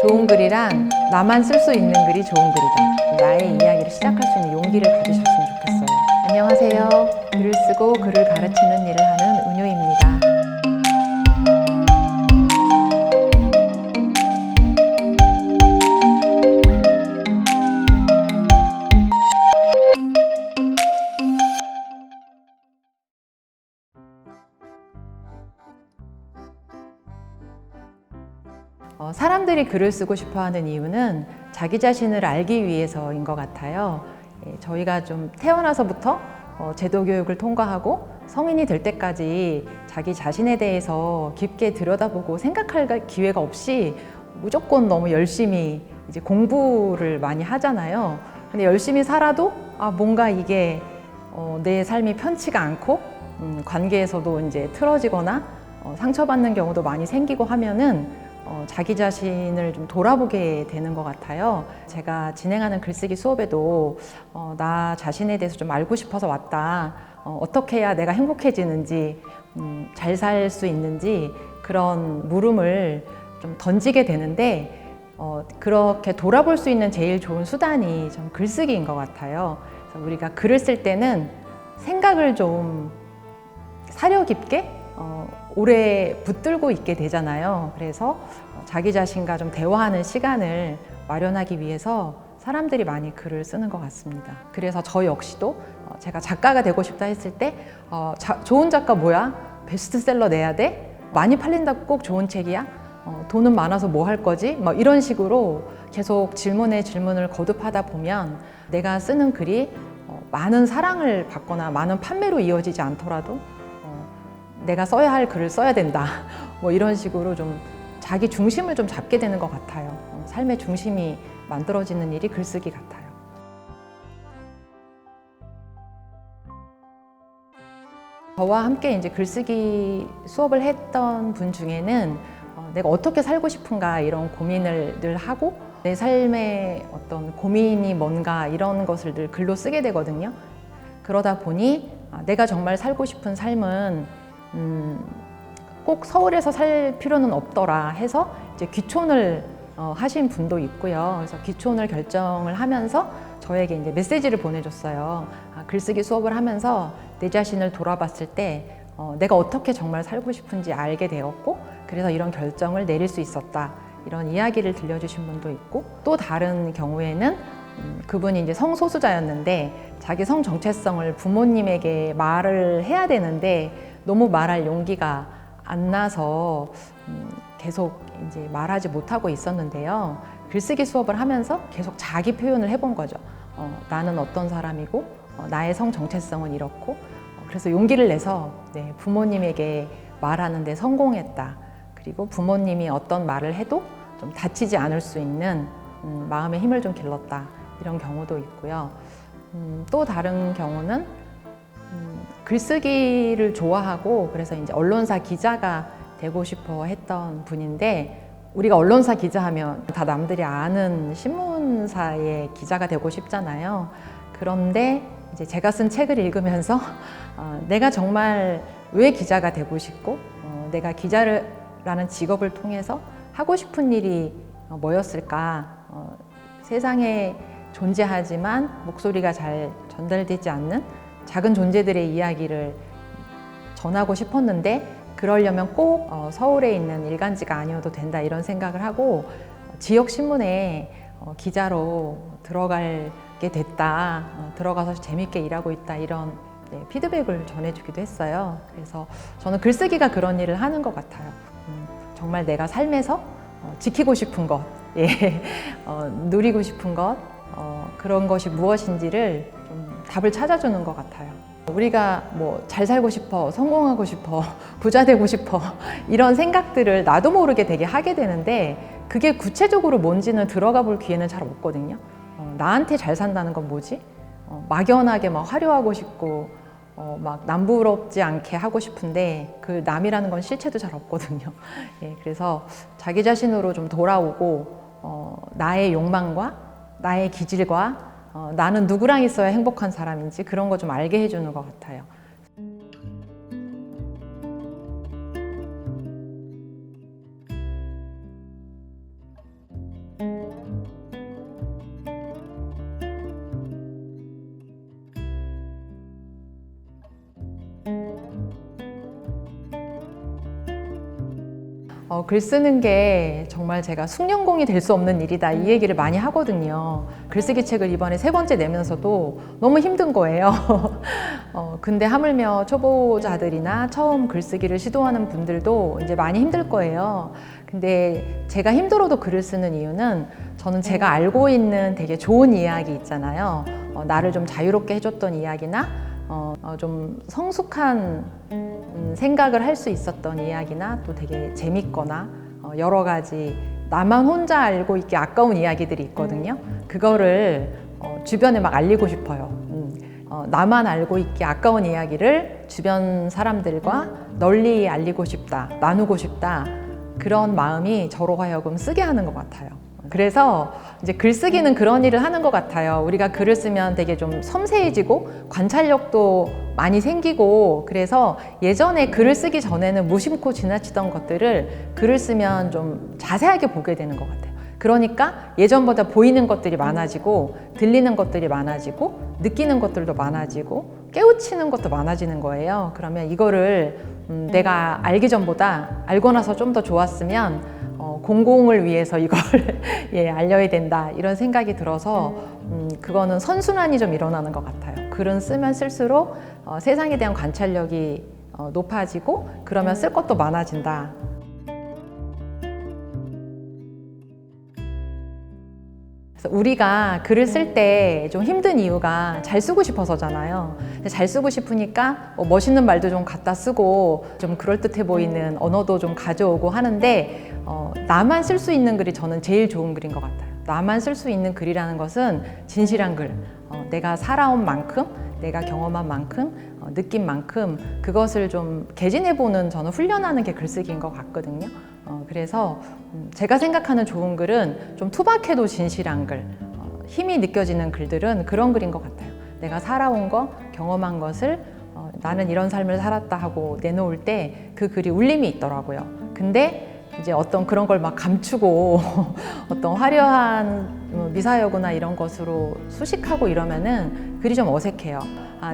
좋은 글이란 나만 쓸 수 있는 글이 좋은 글이다. 나의 이야기를 시작할 수 있는 용기를 가지셨으면 좋겠어요. 안녕하세요. 글을 쓰고 글을 가르치는 일을 하는 은유입니다. 사람들이 글을 쓰고 싶어 하는 이유는 자기 자신을 알기 위해서인 것 같아요. 저희가 좀 태어나서부터 제도 교육을 통과하고 성인이 될 때까지 자기 자신에 대해서 깊게 들여다보고 생각할 기회가 없이 무조건 너무 열심히 이제 공부를 많이 하잖아요. 근데 열심히 살아도 뭔가 이게 내 삶이 편치가 않고 관계에서도 이제 틀어지거나 상처받는 경우도 많이 생기고 하면은 자기 자신을 좀 돌아보게 되는 것 같아요. 제가 진행하는 글쓰기 수업에도 나 자신에 대해서 좀 알고 싶어서 왔다. 어떻게 해야 내가 행복해지는지, 잘 살 수 있는지 그런 물음을 좀 던지게 되는데 그렇게 돌아볼 수 있는 제일 좋은 수단이 좀 글쓰기인 것 같아요. 그래서 우리가 글을 쓸 때는 생각을 좀 사려 깊게 오래 붙들고 있게 되잖아요. 그래서 자기 자신과 좀 대화하는 시간을 마련하기 위해서 사람들이 많이 글을 쓰는 것 같습니다. 그래서 저 역시도 제가 작가가 되고 싶다 했을 때 좋은 작가 뭐야? 베스트셀러 내야 돼? 많이 팔린다고 꼭 좋은 책이야? 돈은 많아서 뭐 할 거지? 뭐 이런 식으로 계속 질문에 질문을 거듭하다 보면 내가 쓰는 글이 많은 사랑을 받거나 많은 판매로 이어지지 않더라도 내가 써야 할 글을 써야 된다. 뭐 이런 식으로 좀 자기 중심을 좀 잡게 되는 것 같아요. 삶의 중심이 만들어지는 일이 글쓰기 같아요. 저와 함께 이제 글쓰기 수업을 했던 분 중에는 내가 어떻게 살고 싶은가 이런 고민을 늘 하고 내 삶의 어떤 고민이 뭔가 이런 것을 늘 글로 쓰게 되거든요. 그러다 보니 내가 정말 살고 싶은 삶은 꼭 서울에서 살 필요는 없더라 해서 이제 귀촌을 하신 분도 있고요. 그래서 귀촌을 결정을 하면서 저에게 이제 메시지를 보내줬어요. 글쓰기 수업을 하면서 내 자신을 돌아봤을 때 내가 어떻게 정말 살고 싶은지 알게 되었고 그래서 이런 결정을 내릴 수 있었다. 이런 이야기를 들려주신 분도 있고 또 다른 경우에는 그분이 이제 성소수자였는데 자기 성 정체성을 부모님에게 말을 해야 되는데 너무 말할 용기가 안 나서 계속 이제 말하지 못하고 있었는데요. 글쓰기 수업을 하면서 계속 자기 표현을 해본 거죠. 나는 어떤 사람이고 나의 성 정체성은 이렇고 그래서 용기를 내서 부모님에게 말하는데 성공했다. 그리고 부모님이 어떤 말을 해도 좀 다치지 않을 수 있는 마음의 힘을 좀 길렀다. 이런 경우도 있고요. 또 다른 경우는 글쓰기를 좋아하고 그래서 이제 언론사 기자가 되고 싶어 했던 분인데 우리가 언론사 기자 하면 다 남들이 아는 신문사의 기자가 되고 싶잖아요. 그런데 이제 제가 쓴 책을 읽으면서 내가 정말 왜 기자가 되고 싶고 내가 기자라는 직업을 통해서 하고 싶은 일이 뭐였을까? 세상에 존재하지만 목소리가 잘 전달되지 않는 작은 존재들의 이야기를 전하고 싶었는데 그러려면 꼭 서울에 있는 일간지가 아니어도 된다 이런 생각을 하고 지역 신문에 기자로 들어가게 됐다. 들어가서 재밌게 일하고 있다 이런 피드백을 전해주기도 했어요. 그래서 저는 글쓰기가 그런 일을 하는 것 같아요. 정말 내가 삶에서 지키고 싶은 것, 누리고 싶은 것 그런 것이 무엇인지를 좀 답을 찾아주는 것 같아요. 우리가 뭐 잘 살고 싶어, 성공하고 싶어, 부자 되고 싶어 이런 생각들을 나도 모르게 되게 하게 되는데 그게 구체적으로 뭔지는 들어가 볼 기회는 잘 없거든요. 나한테 잘 산다는 건 뭐지? 막연하게 막 화려하고 싶고 막 남부럽지 않게 하고 싶은데 그 남이라는 건 실체도 잘 없거든요. 그래서 자기 자신으로 좀 돌아오고 나의 욕망과 나의 기질과 나는 누구랑 있어야 행복한 사람인지 그런 거 좀 알게 해주는 것 같아요. 글 쓰는 게 정말 제가 숙련공이 될 수 없는 일이다 이 얘기를 많이 하거든요. 글쓰기 책을 이번에 3번째 내면서도 너무 힘든 거예요. 근데 하물며 초보자들이나 처음 글쓰기를 시도하는 분들도 이제 많이 힘들 거예요. 근데 제가 힘들어도 글을 쓰는 이유는 저는 제가 알고 있는 되게 좋은 이야기 있잖아요. 나를 좀 자유롭게 해줬던 이야기나 좀 성숙한 생각을 할 수 있었던 이야기나 또 되게 재밌거나 여러 가지 나만 혼자 알고 있기 아까운 이야기들이 있거든요. 그거를 주변에 막 알리고 싶어요. 나만 알고 있기 아까운 이야기를 주변 사람들과 널리 알리고 싶다, 나누고 싶다. 그런 마음이 저로 하여금 쓰게 하는 것 같아요. 그래서 이제 글쓰기는 그런 일을 하는 것 같아요. 우리가 글을 쓰면 되게 좀 섬세해지고 관찰력도 많이 생기고, 그래서 예전에 글을 쓰기 전에는 무심코 지나치던 것들을 글을 쓰면 좀 자세하게 보게 되는 것 같아요. 그러니까 예전보다 보이는 것들이 많아지고 들리는 것들이 많아지고 느끼는 것들도 많아지고 깨우치는 것도 많아지는 거예요. 그러면 이거를 내가 알기 전보다 알고 나서 좀 더 좋았으면 공공을 위해서 이걸 알려야 된다 이런 생각이 들어서 그거는 선순환이 좀 일어나는 것 같아요. 글은 쓰면 쓸수록 세상에 대한 관찰력이 높아지고 그러면 쓸 것도 많아진다. 그래서 우리가 글을 쓸 때 좀 힘든 이유가 잘 쓰고 싶어서잖아요. 잘 쓰고 싶으니까 멋있는 말도 좀 갖다 쓰고 좀 그럴듯해 보이는 언어도 좀 가져오고 하는데 나만 쓸 수 있는 글이 저는 제일 좋은 글인 것 같아요. 나만 쓸 수 있는 글이라는 것은 진실한 글, 내가 살아온 만큼, 내가 경험한 만큼, 느낀 만큼 그것을 좀 개진해보는 저는 훈련하는 게 글쓰기인 것 같거든요. 그래서 제가 생각하는 좋은 글은 좀 투박해도 진실한 글, 힘이 느껴지는 글들은 그런 글인 것 같아요. 내가 살아온 거, 경험한 것을 나는 이런 삶을 살았다 하고 내놓을 때 그 글이 울림이 있더라고요. 근데 이제 어떤 그런 걸 막 감추고 어떤 화려한 미사여구나 이런 것으로 수식하고 이러면은 글이 좀 어색해요.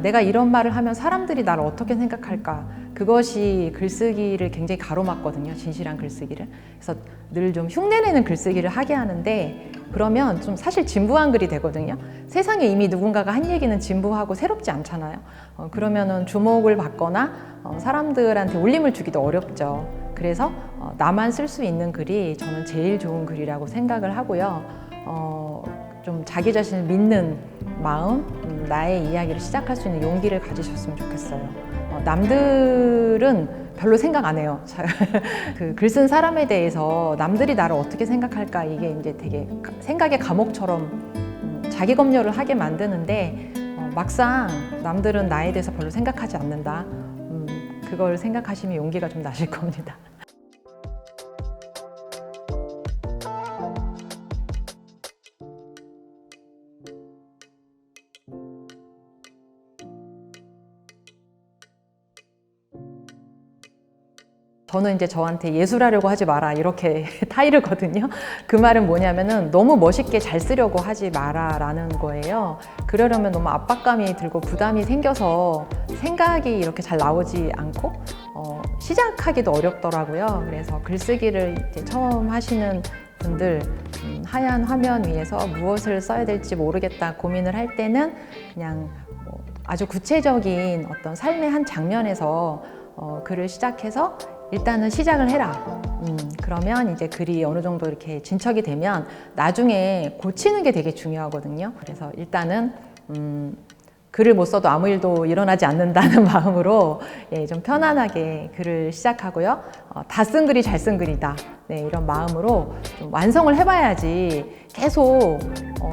내가 이런 말을 하면 사람들이 나를 어떻게 생각할까? 그것이 글쓰기를 굉장히 가로막거든요. 진실한 글쓰기를. 그래서 늘 좀 흉내내는 글쓰기를 하게 하는데 그러면 좀 사실 진부한 글이 되거든요. 세상에 이미 누군가가 한 얘기는 진부하고 새롭지 않잖아요. 그러면은 주목을 받거나 사람들한테 울림을 주기도 어렵죠. 그래서 나만 쓸 수 있는 글이 저는 제일 좋은 글이라고 생각을 하고요. 좀 자기 자신을 믿는 마음, 나의 이야기를 시작할 수 있는 용기를 가지셨으면 좋겠어요. 남들은 별로 생각 안 해요. 그 글 쓴 사람에 대해서 남들이 나를 어떻게 생각할까 이게 이제 되게 생각의 감옥처럼 자기 검열을 하게 만드는데 막상 남들은 나에 대해서 별로 생각하지 않는다. 그걸 생각하시면 용기가 좀 나실 겁니다. 저는 이제 저한테 예술하려고 하지 마라 이렇게 타이르거든요. 그 말은 뭐냐면은 너무 멋있게 잘 쓰려고 하지 마라 라는 거예요. 그러려면 너무 압박감이 들고 부담이 생겨서 생각이 이렇게 잘 나오지 않고 시작하기도 어렵더라고요. 그래서 글쓰기를 이제 처음 하시는 분들 하얀 화면 위에서 무엇을 써야 될지 모르겠다 고민을 할 때는 그냥 아주 구체적인 어떤 삶의 한 장면에서 글을 시작해서 일단은 시작을 해라. 그러면 이제 글이 어느 정도 이렇게 진척이 되면 나중에 고치는 게 되게 중요하거든요. 그래서 일단은 글을 못 써도 아무 일도 일어나지 않는다는 마음으로 좀 편안하게 글을 시작하고요. 다 쓴 글이 잘 쓴 글이다. 이런 마음으로 좀 완성을 해봐야지 계속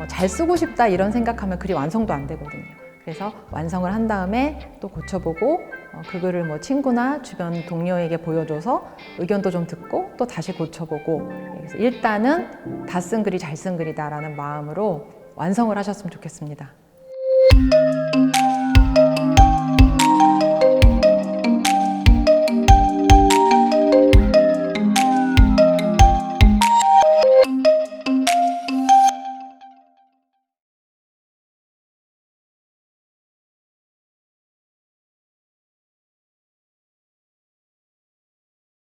잘 쓰고 싶다 이런 생각하면 글이 완성도 안 되거든요. 그래서 완성을 한 다음에 또 고쳐보고 그 글을 뭐 친구나 주변 동료에게 보여줘서 의견도 좀 듣고 또 다시 고쳐보고 그래서 일단은 다 쓴 글이 잘 쓴 글이다라는 마음으로 완성을 하셨으면 좋겠습니다.